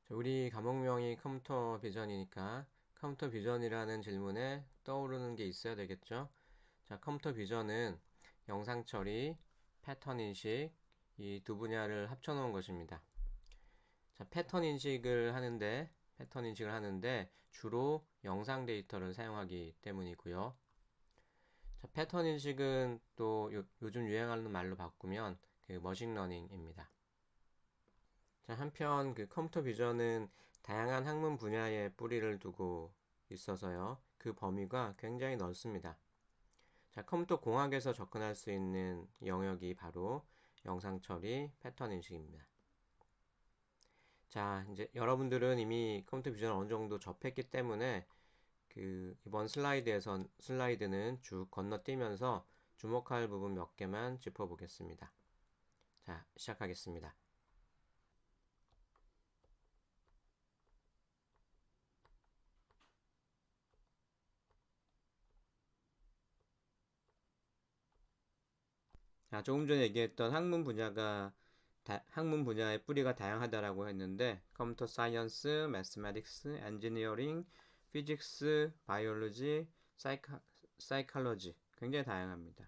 우리 과목명이 컴퓨터 비전이니까 컴퓨터 비전이라는 질문에 떠오르는 게 있어야 되겠죠? 자, 컴퓨터 비전은 영상 처리, 패턴 인식 이 두 분야를 합쳐놓은 것입니다. 자, 패턴 인식을 하는데 주로 영상 데이터를 사용하기 때문이고요. 자, 패턴 인식은 또 요즘 유행하는 말로 바꾸면 그 머신러닝입니다. 자, 한편 그 컴퓨터 비전은 다양한 학문 분야에 뿌리를 두고 있어서요. 그 범위가 굉장히 넓습니다. 자, 컴퓨터 공학에서 접근할 수 있는 영역이 바로 영상 처리, 패턴 인식입니다. 자, 이제 여러분들은 이미 컴퓨터 비전을 어느 정도 접했기 때문에 그 이번 슬라이드는 쭉 건너뛰면서 주목할 부분 몇 개만 짚어보겠습니다. 자, 시작하겠습니다. 조금 전에 얘기했던 학문 분야의 뿌리가 다양하다라고 했는데 컴퓨터 사이언스, 매스매틱스, 엔지니어링, 피직스, 바이올로지, 사이칼러지 굉장히 다양합니다.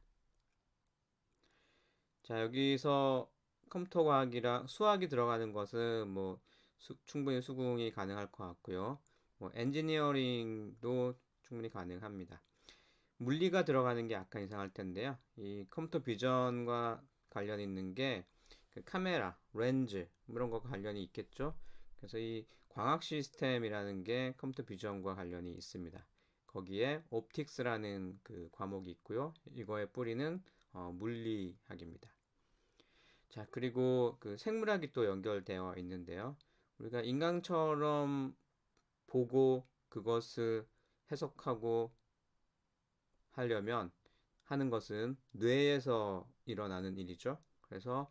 자, 여기서 컴퓨터 과학이랑 수학이 들어가는 것은 뭐 충분히 수긍이 가능할 것 같고요. 뭐 엔지니어링도 충분히 가능합니다. 물리가 들어가는 게 약간 이상할 텐데요. 이 컴퓨터 비전과 관련 있는 게그 카메라, 렌즈 뭐 이런 것과 관련이 있겠죠. 그래서 이 광학 시스템이라는 게 컴퓨터 비전과 관련이 있습니다. 거기에 옵틱스라는 그 과목이 있고요. 이거의 뿌리는 물리학입니다. 자, 그리고 그 생물학이 또 연결되어 있는데요. 우리가 인간처럼 보고 그것을 해석하고 하려면 하는 것은 뇌에서 일어나는 일이죠. 그래서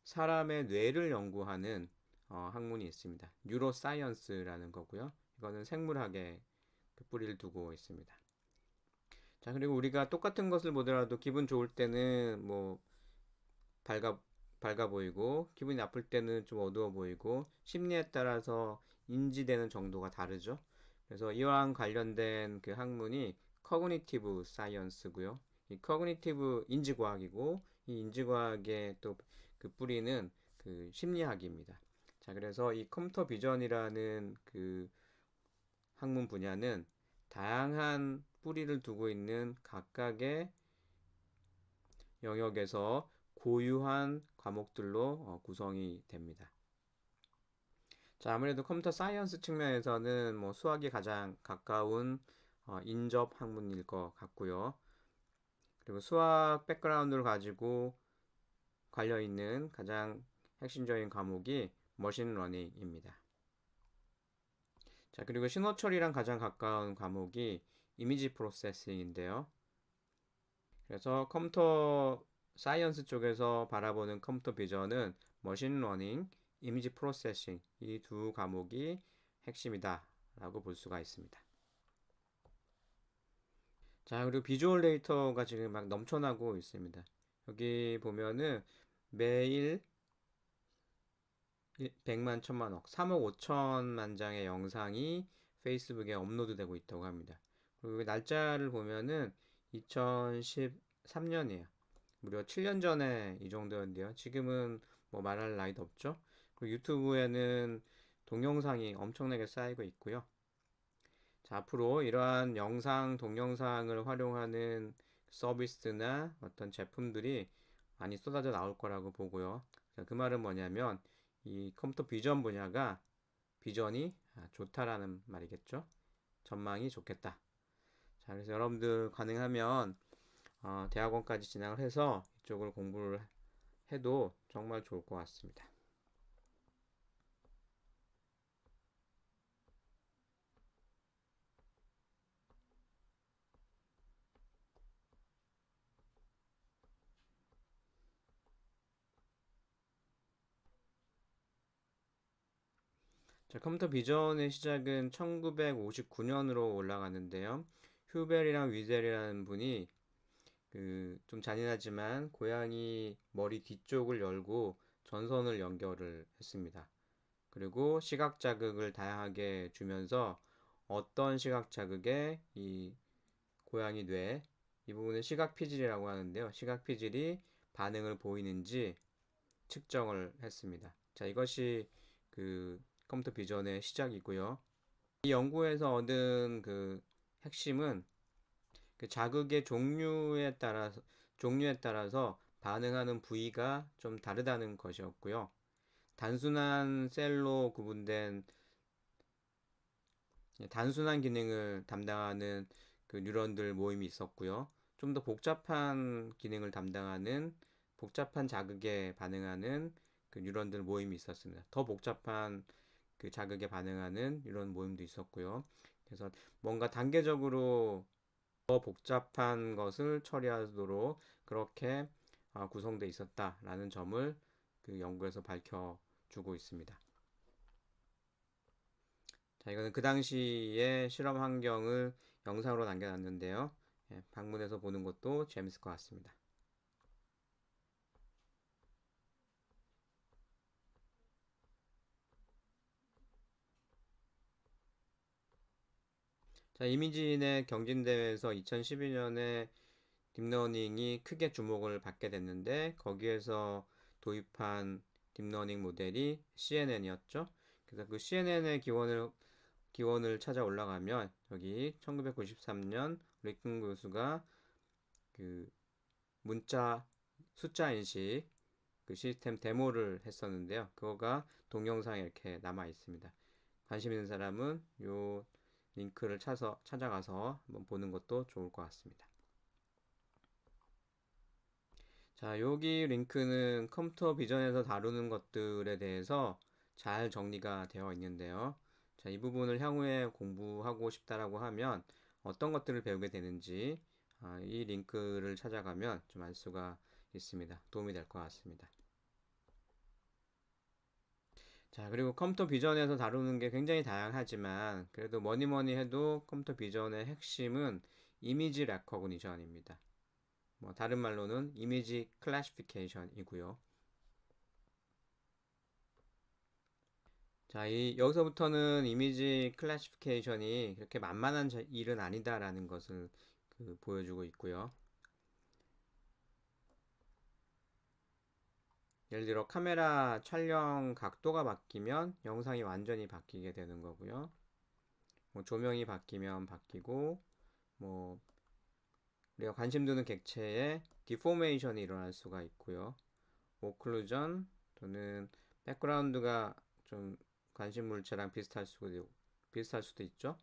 사람의 뇌를 연구하는 학문이 있습니다. 뉴로사이언스라는 거고요. 이거는 생물학에 그 뿌리를 두고 있습니다. 자, 그리고 우리가 똑같은 것을 보더라도 기분 좋을 때는 뭐 밝아 밝아 보이고 기분이 나쁠 때는 좀 어두워 보이고 심리에 따라서 인지되는 정도가 다르죠. 그래서 이와 관련된 그 학문이 커그니티브 사이언스고요. 이 커그니티브 인지과학이고 이 인지과학의 또 그 뿌리는 그 심리학입니다. 자, 그래서 이 컴퓨터 비전이라는 그 학문 분야는 다양한 뿌리를 두고 있는 각각의 영역에서 고유한 과목들로 구성이 됩니다. 자, 아무래도 컴퓨터 사이언스 측면에서는 뭐 수학이 가장 가까운 인접 학문일 것 같고요. 그리고 수학 백그라운드를 가지고 관련 있는 가장 핵심적인 과목이 머신러닝입니다. 자, 그리고 신호 처리랑 가장 가까운 과목이 이미지 프로세싱인데요. 그래서 컴퓨터 사이언스 쪽에서 바라보는 컴퓨터 비전은 머신러닝, 이미지 프로세싱 이 두 과목이 핵심이다 라고 볼 수가 있습니다. 자, 그리고 비주얼 데이터가 지금 막 넘쳐나고 있습니다. 여기 보면은 매일 100만, 1000만억, 3억 5천만 장의 영상이 페이스북에 업로드되고 있다고 합니다. 그리고 날짜를 보면은 2013년이에요. 무려 7년 전에 이 정도였는데요. 지금은 뭐 말할 나위도 없죠. 그리고 유튜브에는 동영상이 엄청나게 쌓이고 있고요. 자, 앞으로 이러한 영상, 동영상을 활용하는 서비스나 어떤 제품들이 많이 쏟아져 나올 거라고 보고요. 자, 그 말은 뭐냐면 이 컴퓨터 비전 분야가 비전이 좋다라는 말이겠죠. 전망이 좋겠다. 자, 그래서 여러분들 가능하면 대학원까지 진학을 해서 이쪽을 공부를 해도 정말 좋을 것 같습니다. 자, 컴퓨터 비전의 시작은 1959년으로 올라가는데요. 휴벨이랑 위젤이라는 분이 그 좀 잔인하지만 고양이 머리 뒤쪽을 열고 전선을 연결을 했습니다. 그리고 시각 자극을 다양하게 주면서 어떤 시각 자극에 이 고양이 뇌, 이 부분을 시각 피질이라고 하는데요. 시각 피질이 반응을 보이는지 측정을 했습니다. 자, 이것이 그 컴퓨터 비전의 시작이고요. 이 연구에서 얻은 그 핵심은 그 자극의 종류에 따라서 반응하는 부위가 좀 다르다는 것이었고요. 단순한 셀로 구분된 단순한 기능을 담당하는 그 뉴런들 모임이 있었고요. 좀 더 복잡한 기능을 담당하는 복잡한 자극에 반응하는 그 뉴런들 모임이 있었습니다. 더 복잡한 그 자극에 반응하는 이런 모임도 있었고요. 그래서 뭔가 단계적으로 더 복잡한 것을 처리하도록 그렇게 구성되어 있었다라는 점을 그 연구에서 밝혀주고 있습니다. 자, 이거는 그 당시의 실험 환경을 영상으로 남겨놨는데요. 예, 방문해서 보는 것도 재밌을 것 같습니다. 자, 이미지인의 경진대회에서 2012년에 딥러닝이 크게 주목을 받게 됐는데 거기에서 도입한 딥러닝 모델이 CNN이었죠. 그래서 그 CNN의 기원을 찾아 올라가면 여기 1993년 리큰 교수가 그 문자 숫자 인식 그 시스템 데모를 했었는데요. 그거가 동영상에 이렇게 남아 있습니다. 관심 있는 사람은 요 링크를 찾아가서 한번 보는 것도 좋을 것 같습니다. 자, 여기 링크는 컴퓨터 비전에서 다루는 것들에 대해서 잘 정리가 되어 있는데요. 자, 이 부분을 향후에 공부하고 싶다라고 하면 어떤 것들을 배우게 되는지 이 링크를 찾아가면 좀 알 수가 있습니다. 도움이 될 것 같습니다. 자, 그리고 컴퓨터 비전에서 다루는 게 굉장히 다양하지만 그래도 뭐니 뭐니 해도 컴퓨터 비전의 핵심은 이미지 레커그니션입니다. 뭐 다른 말로는 이미지 클래시피케이션이고요. 자, 여기서부터는 이미지 클래시피케이션이 그렇게 만만한 일은 아니다라는 것을 보여주고 있고요. 예를 들어 카메라 촬영 각도가 바뀌면 영상이 완전히 바뀌게 되는 거고요. 뭐 조명이 바뀌면 바뀌고 뭐 우리가 관심 두는 객체에 디포메이션이 일어날 수가 있고요. 오클루전 또는 백그라운드가 좀 관심 물체랑 비슷할 수도 있죠.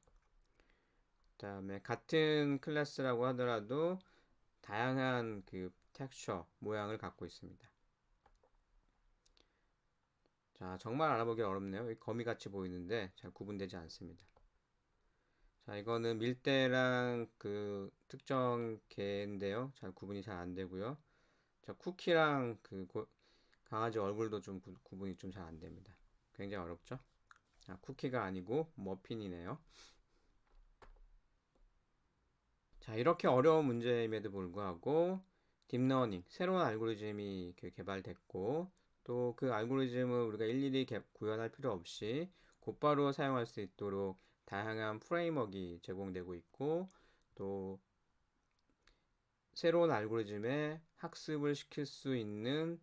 그다음에 같은 클래스라고 하더라도 다양한 그 텍스처 모양을 갖고 있습니다. 자, 정말 알아보기 어렵네요. 거미같이 보이는데 잘 구분되지 않습니다. 자, 이거는 밀대랑 그 특정 개인데요. 잘 구분이 잘 안 되고요. 자, 쿠키랑 강아지 얼굴도 좀 구분이 좀 잘 안 됩니다. 굉장히 어렵죠? 쿠키가 아니고 머핀이네요. 자, 이렇게 어려운 문제임에도 불구하고 딥러닝, 새로운 알고리즘이 개발됐고 또 그 알고리즘을 우리가 일일이 구현할 필요 없이 곧바로 사용할 수 있도록 다양한 프레임워크가 제공되고 있고 또 새로운 알고리즘에 학습을 시킬 수 있는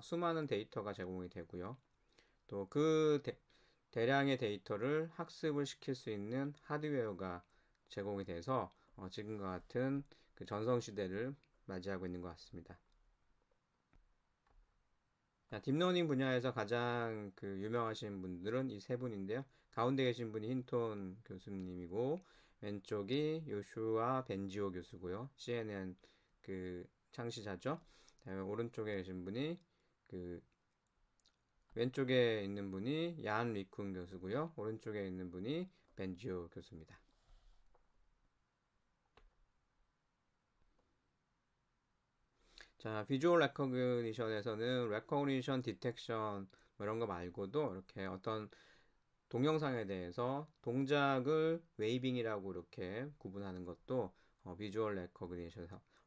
수많은 데이터가 제공이 되고요. 또 그 대량의 데이터를 학습을 시킬 수 있는 하드웨어가 제공이 돼서 지금과 같은 그 전성시대를 맞이하고 있는 것 같습니다. 자, 딥러닝 분야에서 가장 그 유명하신 분들은 이 세 분인데요. 가운데 계신 분이 힌톤 교수님이고 왼쪽이 요슈아 벤지오 교수고요. CNN 그 창시자죠. 오른쪽에 계신 분이 그 왼쪽에 있는 분이 얀 리쿵 교수고요. 오른쪽에 있는 분이 벤지오 교수입니다. 자, 비주얼 레코그니션에서는 레코그니션 디텍션 뭐 이런 거 말고도 이렇게 어떤 동영상에 대해서 동작을 웨이빙이라고 이렇게 구분하는 것도 비주얼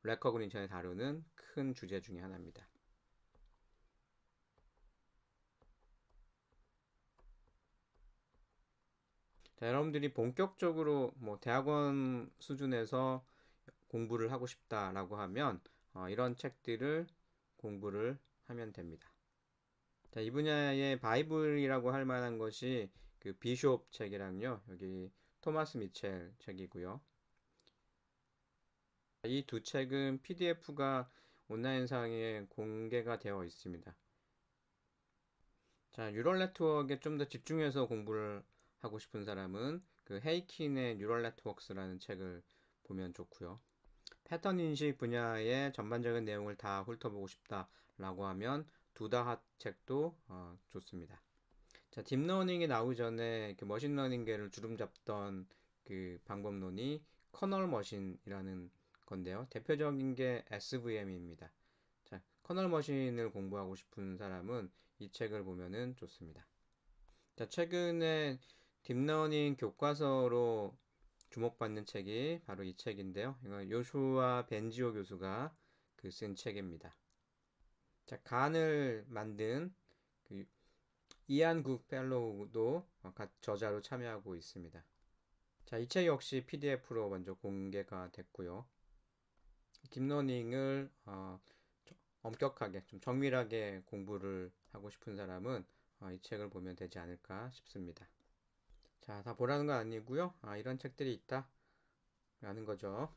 레코그니션에 다루는 큰 주제 중에 하나입니다. 자, 여러분들이 본격적으로 뭐 대학원 수준에서 공부를 하고 싶다라고 하면 이런 책들을 공부를 하면 됩니다. 자, 이 분야의 바이블이라고 할 만한 것이 그 비숍 책이랑요. 여기 토마스 미첼 책이고요. 이 두 책은 PDF가 온라인상에 공개가 되어 있습니다. 자, 뉴럴 네트워크에 좀 더 집중해서 공부를 하고 싶은 사람은 그 헤이킨의 뉴럴 네트워크스라는 책을 보면 좋고요. 패턴 인식 분야의 전반적인 내용을 다 훑어보고 싶다라고 하면 두다핫 책도 좋습니다. 자, 딥러닝이 나오기 전에 그 머신러닝계를 주름잡던 그 방법론이 커널 머신이라는 건데요. 대표적인 게 SVM입니다. 자, 커널 머신을 공부하고 싶은 사람은 이 책을 보면은 좋습니다. 자, 최근에 딥러닝 교과서로 주목받는 책이 바로 이 책인데요. 이건 요슈아 벤지오 교수가 그 쓴 책입니다. 자, 간을 만든 그 이안국 펠로우도 저자로 참여하고 있습니다. 자, 이 책 역시 PDF로 먼저 공개가 됐고요. 딥러닝을 엄격하게 좀 정밀하게 공부를 하고 싶은 사람은 이 책을 보면 되지 않을까 싶습니다. 자, 다 보라는 건 아니고요. 이런 책들이 있다 라는 거죠.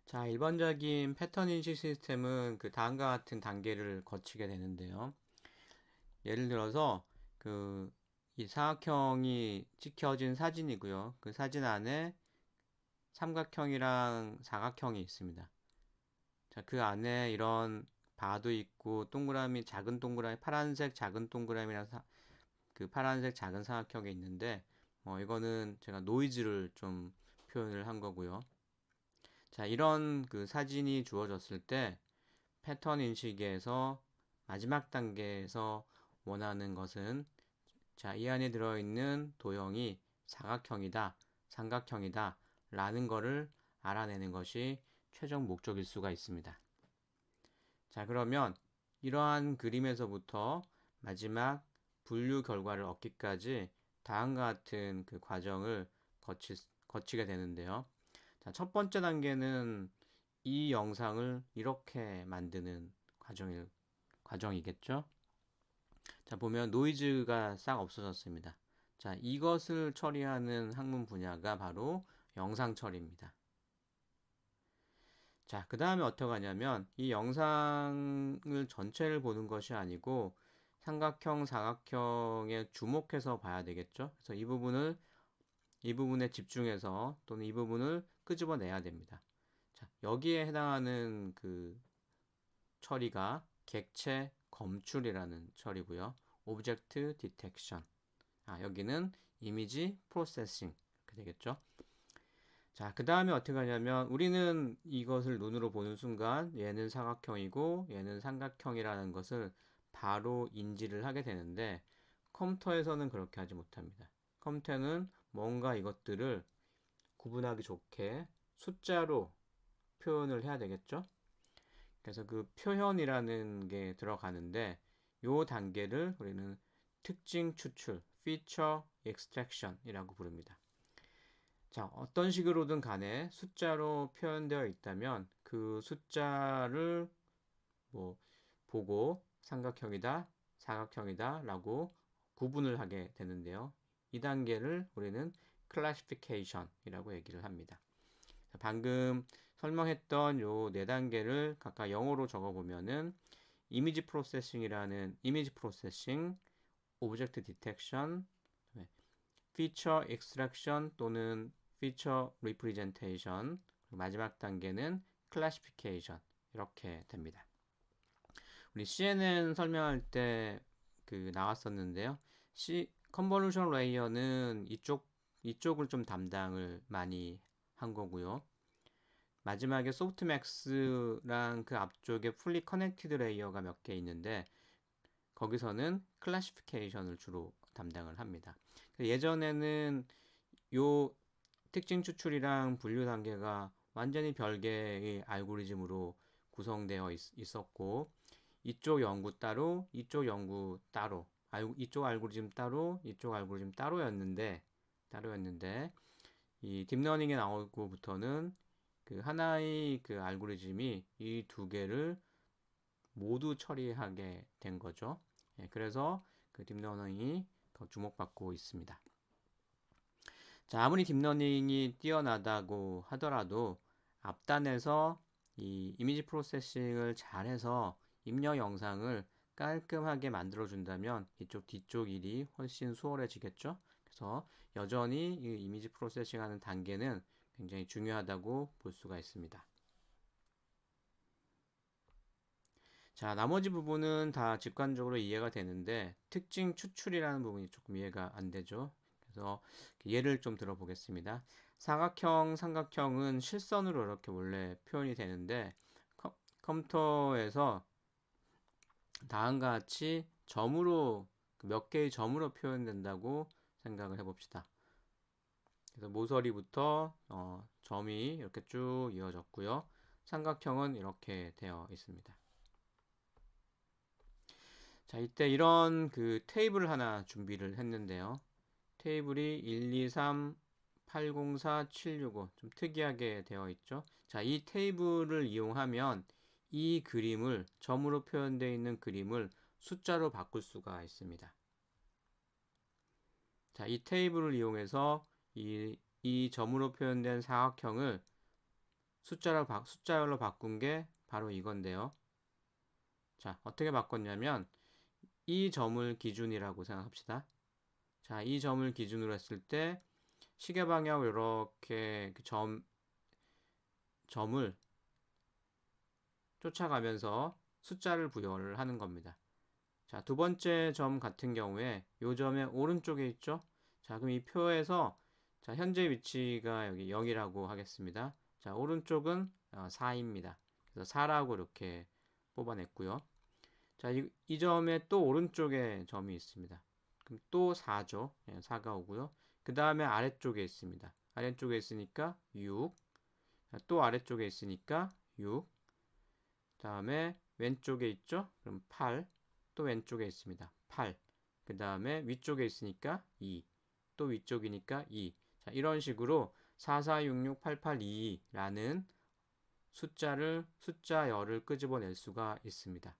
자, 일반적인 패턴 인식 시스템은 그 다음과 같은 단계를 거치게 되는데요. 예를 들어서 그 이 사각형이 찍혀진 사진이고요. 그 사진 안에 삼각형이랑 사각형이 있습니다. 자, 그 안에 이런 바도 있고 동그라미, 작은 동그라미, 파란색 작은 동그라미랑 그 파란색 작은 사각형이 있는데 이거는 제가 노이즈를 좀 표현을 한 거고요. 자, 이런 그 사진이 주어졌을 때 패턴 인식에서 마지막 단계에서 원하는 것은 자, 이 안에 들어있는 도형이 사각형이다, 삼각형이다 라는 거를 알아내는 것이 최종 목적일 수가 있습니다. 자, 그러면 이러한 그림에서부터 마지막 분류 결과를 얻기까지 다음과 같은 그 과정을 거치게 되는데요. 자, 첫 번째 단계는 이 영상을 이렇게 만드는 과정이겠죠. 자, 보면 노이즈가 싹 없어졌습니다. 자, 이것을 처리하는 학문 분야가 바로 영상 처리입니다. 자, 그 다음에 어떻게 하냐면 이 영상을 전체를 보는 것이 아니고 삼각형, 사각형에 주목해서 봐야 되겠죠. 그래서 이 부분에 집중해서 또는 이 부분을 끄집어내야 됩니다. 자, 여기에 해당하는 그 처리가 객체 검출이라는 처리고요. 오브젝트 디텍션. 여기는 이미지 프로세싱 이렇게 되겠죠. 자, 그 다음에 어떻게 하냐면 우리는 이것을 눈으로 보는 순간 얘는 사각형이고 얘는 삼각형이라는 것을 바로 인지를 하게 되는데 컴퓨터에서는 그렇게 하지 못합니다. 컴퓨터는 뭔가 이것들을 구분하기 좋게 숫자로 표현을 해야 되겠죠. 그래서 그 표현이라는 게 들어가는데 요 단계를 우리는 특징 추출, feature extraction이라고 부릅니다. 자, 어떤 식으로든 간에 숫자로 표현되어 있다면 그 숫자를 뭐 보고 삼각형이다, 사각형이다 라고 구분을 하게 되는데요. 이 단계를 우리는 classification이라고 얘기를 합니다. 방금 설명했던 요 네 단계를 각각 영어로 적어보면은 이미지 프로세싱이라는 이미지 프로세싱, 오브젝트 디텍션, 피처 익스트랙션 또는 피처 리프레젠테이션, 마지막 단계는 클래시피케이션 이렇게 됩니다. 우리 CNN 설명할 때 그 나왔었는데요. 컨볼루션 레이어는 이쪽을 좀 담당을 많이 한 거고요. 마지막에 소프트맥스랑 그 앞쪽에 풀리 커넥티드 레이어가 몇 개 있는데 거기서는 클래시피케이션을 주로 담당을 합니다. 예전에는 요 특징 추출이랑 분류 단계가 완전히 별개의 알고리즘으로 구성되어 있었고 이쪽 연구 따로 이쪽 연구 따로 이쪽 알고리즘 따로, 이쪽 알고리즘 따로였는데 이 딥러닝에 나오고부터는 그 하나의 그 알고리즘이 이 두 개를 모두 처리하게 된 거죠. 예, 그래서 그 딥러닝이 더 주목받고 있습니다. 자, 아무리 딥러닝이 뛰어나다고 하더라도 앞단에서 이 이미지 프로세싱을 잘해서 입력 영상을 깔끔하게 만들어 준다면 이쪽 뒤쪽 일이 훨씬 수월해지겠죠. 그래서 여전히 이 이미지 프로세싱 하는 단계는 굉장히 중요하다고 볼 수가 있습니다. 자, 나머지 부분은 다 직관적으로 이해가 되는데 특징 추출이라는 부분이 조금 이해가 안 되죠. 그래서 예를 좀 들어보겠습니다. 사각형, 삼각형은 실선으로 이렇게 원래 표현이 되는데 컴퓨터에서 다음과 같이 점으로 몇 개의 점으로 표현된다고 생각을 해봅시다. 그래서 모서리부터 점이 이렇게 쭉 이어졌고요. 삼각형은 이렇게 되어 있습니다. 자, 이때 이런 그 테이블을 하나 준비를 했는데요. 테이블이 1, 2, 3, 804, 765 좀 특이하게 되어 있죠. 자, 이 테이블을 이용하면 이 그림을 점으로 표현되어 있는 그림을 숫자로 바꿀 수가 있습니다. 자, 이 테이블을 이용해서 이 점으로 표현된 사각형을 숫자열로 바꾼 게 바로 이건데요. 자, 어떻게 바꿨냐면 이 점을 기준이라고 생각합시다. 자, 이 점을 기준으로 했을 때 시계 방향으로 이렇게 그 점을 쫓아가면서 숫자를 부여를 하는 겁니다. 자, 두 번째 점 같은 경우에 이 점의 오른쪽에 있죠? 자, 그럼 이 표에서 자, 현재 위치가 여기 0이라고 하겠습니다. 자, 오른쪽은 4입니다. 그래서 4라고 이렇게 뽑아냈고요. 자, 이 점의 또 오른쪽에 점이 있습니다. 그럼 또 4죠. 4가 오고요. 그 다음에 아래쪽에 있습니다. 아래쪽에 있으니까 6. 또 아래쪽에 있으니까 6. 다음에 왼쪽에 있죠? 그럼 8. 또 왼쪽에 있습니다. 8. 그 다음에 위쪽에 있으니까 2. 또 위쪽이니까 2. 자, 이런 식으로 44668822라는 숫자열을 끄집어낼 수가 있습니다.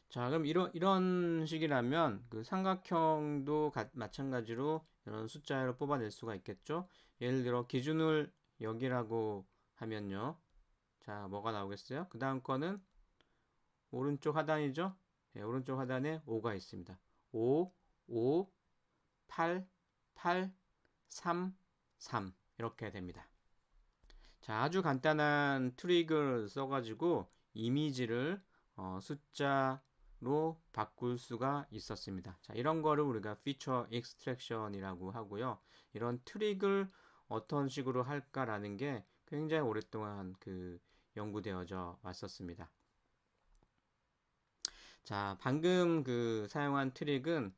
자, 그럼 이런 식이라면 그 삼각형도 마찬가지로 이런 숫자를 뽑아낼 수가 있겠죠? 예를 들어 기준을 여기라고 하면요. 자, 뭐가 나오겠어요? 그 다음 거는 오른쪽 하단이죠? 네, 오른쪽 하단에 5가 있습니다. 5, 5, 8, 8, 3, 3 이렇게 됩니다. 자, 아주 간단한 트릭을 써가지고 이미지를 숫자로 바꿀 수가 있었습니다. 자, 이런 거를 우리가 피처 익스트랙션이라고 하고요. 이런 트릭을 어떤 식으로 할까라는 게 굉장히 오랫동안 그 연구되어져 왔었습니다. 자, 방금 그 사용한 트릭은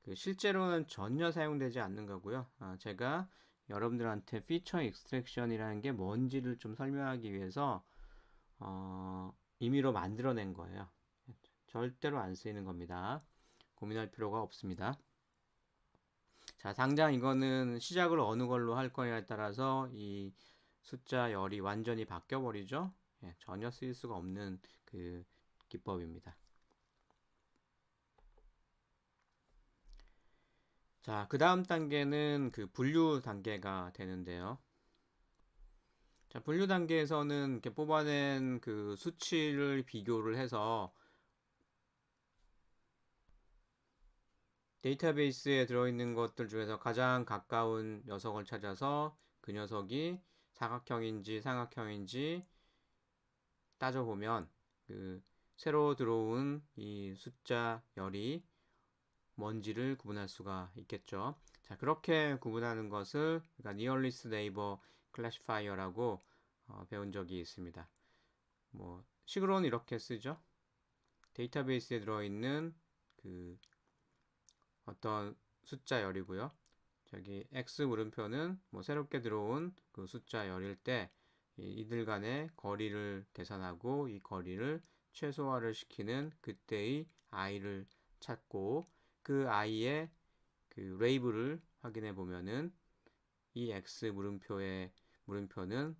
그 실제로는 전혀 사용되지 않는 거고요. 제가 여러분들한테 피처 익스트랙션이라는 게 뭔지를 좀 설명하기 위해서 임의로 만들어낸 거예요. 절대로 안 쓰이는 겁니다. 고민할 필요가 없습니다. 자, 당장 이거는 시작을 어느 걸로 할 거냐에 따라서 이 숫자 열이 완전히 바뀌어 버리죠. 예, 전혀 쓰일 수가 없는 그 기법입니다. 자, 그 다음 단계는 그 분류 단계가 되는데요. 자, 분류 단계에서는 이렇게 뽑아낸 그 수치를 비교를 해서 데이터베이스에 들어있는 것들 중에서 가장 가까운 녀석을 찾아서 그 녀석이 사각형인지 삼각형인지 따져보면 그 새로 들어온 이 숫자 열이 뭔지를 구분할 수가 있겠죠. 자, 그렇게 구분하는 것을 그러니까 Nearest Neighbor Classifier라고 배운 적이 있습니다. 뭐 식으로는 이렇게 쓰죠. 데이터베이스에 들어있는 그 어떤 숫자 열이고요. 저기 x 물음표는 뭐 새롭게 들어온 그 숫자 열일 때 이들 간의 거리를 계산하고 이 거리를 최소화를 시키는 그때의 i를 찾고 그 i의 그 레이블을 확인해 보면은 이 x 물음표의 물음표는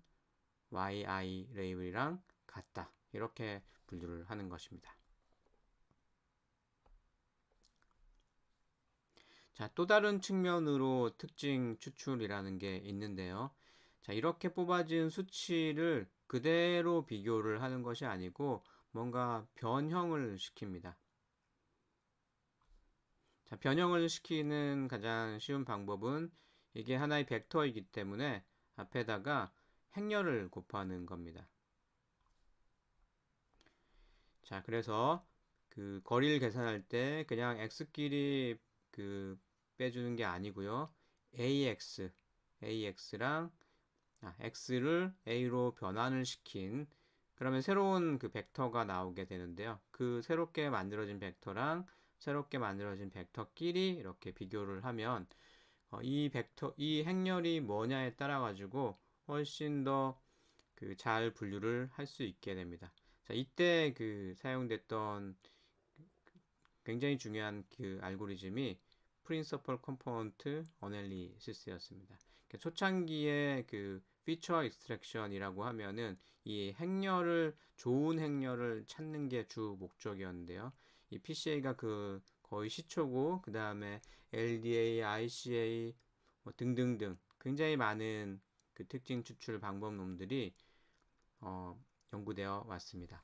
yi 레이블이랑 같다. 이렇게 분류를 하는 것입니다. 자, 또 다른 측면으로 특징 추출이라는 게 있는데요. 자, 이렇게 뽑아진 수치를 그대로 비교를 하는 것이 아니고 뭔가 변형을 시킵니다. 자, 변형을 시키는 가장 쉬운 방법은 이게 하나의 벡터이기 때문에 앞에다가 행렬을 곱하는 겁니다. 자, 그래서 그 거리를 계산할 때 그냥 x끼리 그 빼주는 게 아니고요. ax랑 x를 a로 변환을 시킨 그러면 새로운 그 벡터가 나오게 되는데요. 그 새롭게 만들어진 벡터랑 새롭게 만들어진 벡터끼리 이렇게 비교를 하면 이 벡터 이 행렬이 뭐냐에 따라 가지고 훨씬 더 그 잘 분류를 할 수 있게 됩니다. 자, 이때 그 사용됐던 굉장히 중요한 그 알고리즘이 Principal Component Analysis였습니다. 초창기에 그 Feature Extraction이라고 하면은 이 행렬을 좋은 행렬을 찾는 게 주 목적이었는데요. 이 PCA가 그 거의 시초고 그 다음에 LDA, ICA 뭐 등등등 굉장히 많은 그 특징 추출 방법론들이 연구되어 왔습니다.